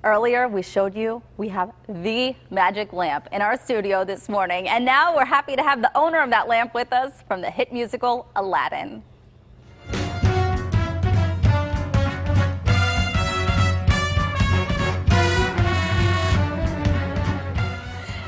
Earlier, we showed you we have the magic lamp in our studio this morning, and now we're happy to have the owner of that lamp with us from the hit musical Aladdin.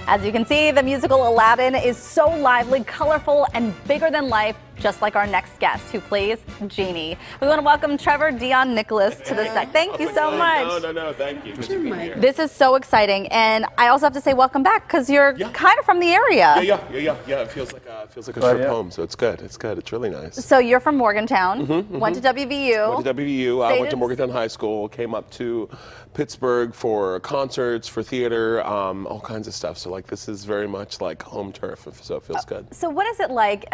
As you can see, the musical Aladdin is so lively, colorful, and bigger than life, just like our next guest, who plays Genie. We want to welcome Trevor Dion Nicholas to the set. Thank you so much. No, thank you. This is so exciting, and I also have to say welcome back, because you're kind of from the area. Yeah. It feels like a trip home, so it's good. It's good. It's really nice. So you're from Morgantown, went to WVU. Went to WVU. I went to Morgantown High School, came up to Pittsburgh for concerts, for theater, all kinds of stuff. So like this is very much like home turf, so it feels good. So what is it like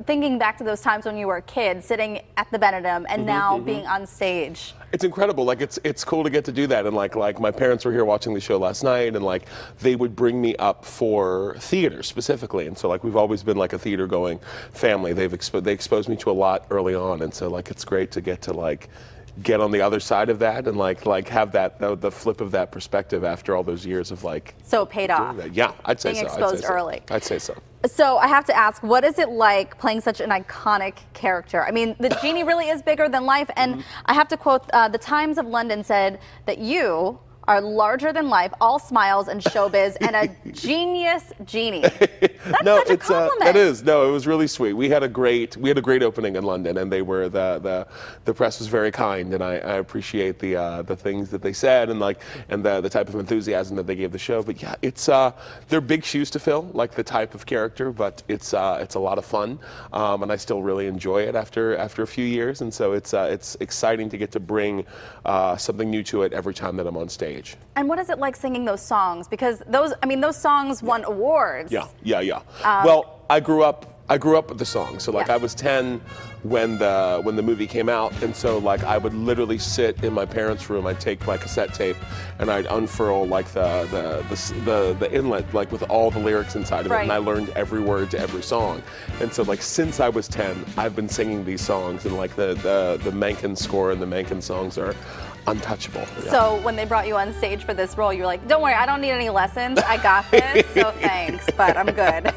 thinking back to those times when you were a kid, sitting at the Benedum, and now being on stage? It's incredible. Like it's cool to get to do that. And like my parents were here watching the show last night, and like they would bring me up for theater specifically. And so like we've always been like a theater going family. They exposed me to a lot early on, and so like it's great to get on the other side of that and like have that the flip of that perspective after all those years of like. So it paid off. Yeah, I'd say being so. exposed early. I'd say so. So I have to ask, what is it like playing such an iconic character? I mean, the Genie really is bigger than life, and I have to quote, the Times of London said that you are larger than life, all smiles and showbiz, and a genius genie. That's such a compliment. That is. No, it was really sweet. We had a great opening in London, and they were the press was very kind, and I appreciate the things that they said and the type of enthusiasm that they gave the show. But yeah, it's they're big shoes to fill, like the type of character, but it's a lot of fun, and I still really enjoy it after a few years, and so it's exciting to get to bring something new to it every time that I'm on stage. And what is it like singing those songs? Because those songs won awards. Yeah. Well, I grew up with the song. So like I was 10 when the movie came out, and so like I would literally sit in my parents' room. I'd take my cassette tape and I'd unfurl like the inlet like with all the lyrics inside of it, and I learned every word to every song. And so like since I was 10, I've been singing these songs, and like the Menken score and the Menken songs are untouchable. Yeah. So when they brought you on stage for this role, you were like, don't worry, I don't need any lessons. I got this, so thanks, but I'm good.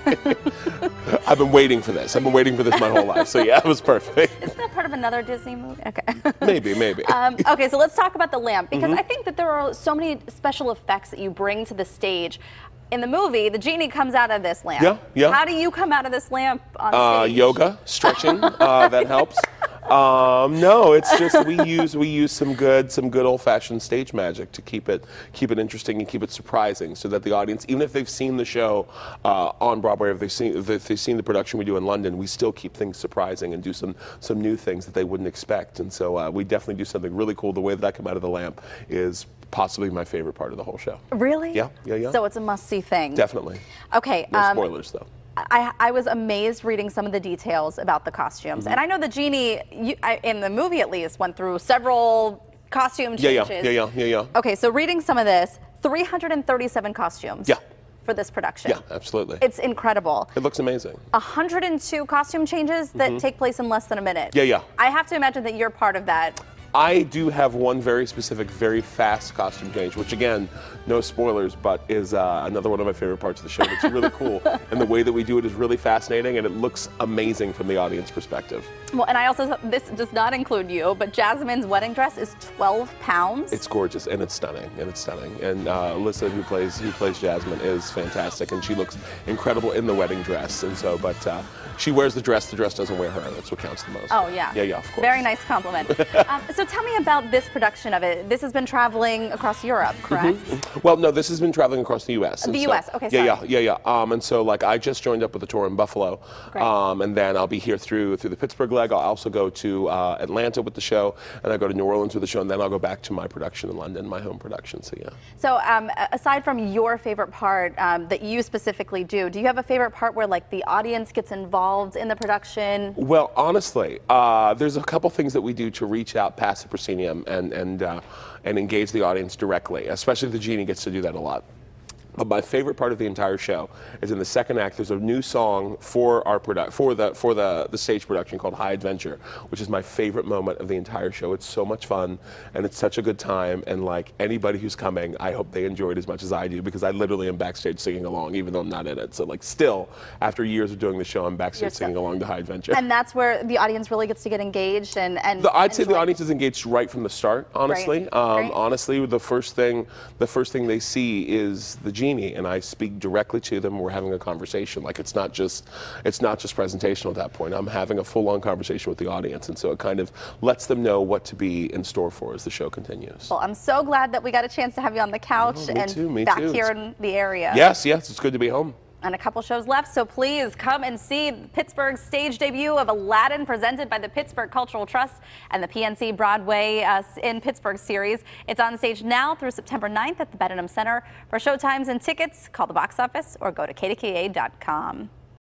I've been waiting for this. I've been waiting for this my whole life. So yeah, it was perfect. Isn't that part of another Disney movie? Okay. Maybe. Okay, so let's talk about the lamp, because I think that there are so many special effects that you bring to the stage. In the movie, the Genie comes out of this lamp. Yeah. How do you come out of this lamp on stage? Yoga, stretching, that helps. No, it's just we use some good old-fashioned stage magic to keep it interesting and keep it surprising, so that the audience, even if they've seen the show on Broadway, or if they've seen the production we do in London, we still keep things surprising and do some new things that they wouldn't expect. And so we definitely do something really cool. The way that I come out of the lamp is possibly my favorite part of the whole show. Really? Yeah. So it's a must-see thing. Definitely. Okay. No spoilers though. I was amazed reading some of the details about the costumes, and I know the Genie, in the movie at least, went through several costume changes. Yeah. Okay, so reading some of this, 337 costumes. Yeah. For this production. Yeah, absolutely. It's incredible. It looks amazing. 102 costume changes that take place in less than a minute. Yeah. I have to imagine that you're part of that. I do have one very specific, very fast costume change, which again, no spoilers, but is another one of my favorite parts of the show. It's really cool, and the way that we do it is really fascinating, and it looks amazing from the audience perspective. Well, and I also, this does not include you, but Jasmine's wedding dress is 12 pounds. It's gorgeous, and it's stunning, and Alyssa, who plays Jasmine, is fantastic, and she looks incredible in the wedding dress, and so, but she wears the dress doesn't wear her. That's what counts the most. Oh, yeah. Yeah, of course. Very nice compliment. So tell me about this production of it. This has been traveling across Europe, correct? Well, no, this has been traveling across the U.S. The U.S., okay, sorry. Yeah. And so, like, I just joined up with a tour in Buffalo, and then I'll be here through the Pittsburgh leg. I'll also go to Atlanta with the show, and I go to New Orleans with the show, and then I'll go back to my production in London, my home production, so yeah. So, aside from your favorite part that you specifically do you have a favorite part where, like, the audience gets involved in the production? Well, honestly, there's a couple things that we do to reach out past the proscenium and engage the audience directly. Especially the Genie gets to do that a lot. But my favorite part of the entire show is in the second act. There's a new song for our the stage production called High Adventure, which is my favorite moment of the entire show. It's so much fun and it's such a good time. And like anybody who's coming, I hope they enjoy it as much as I do, because I literally am backstage singing along, even though I'm not in it. So like still, after years of doing the show, I'm backstage singing along to High Adventure. And that's where the audience really gets to get engaged I'd say the audience is engaged right from the start. Honestly, right. Honestly, the first thing they see is the genie, and I speak directly to them. We're having a conversation. Like it's not just presentational at that point. I'm having a full-on conversation with the audience, and so it kind of lets them know what to be in store for as the show continues. Well, I'm so glad that we got a chance to have you on the couch Me back too. here in the area. Yes, it's good to be home. And a couple shows left, so please come and see Pittsburgh's stage debut of Aladdin, presented by the Pittsburgh Cultural Trust and the PNC Broadway in Pittsburgh series. It's on stage now through September 9th at the Benham Center. For showtimes and tickets, call the box office or go to kdka.com.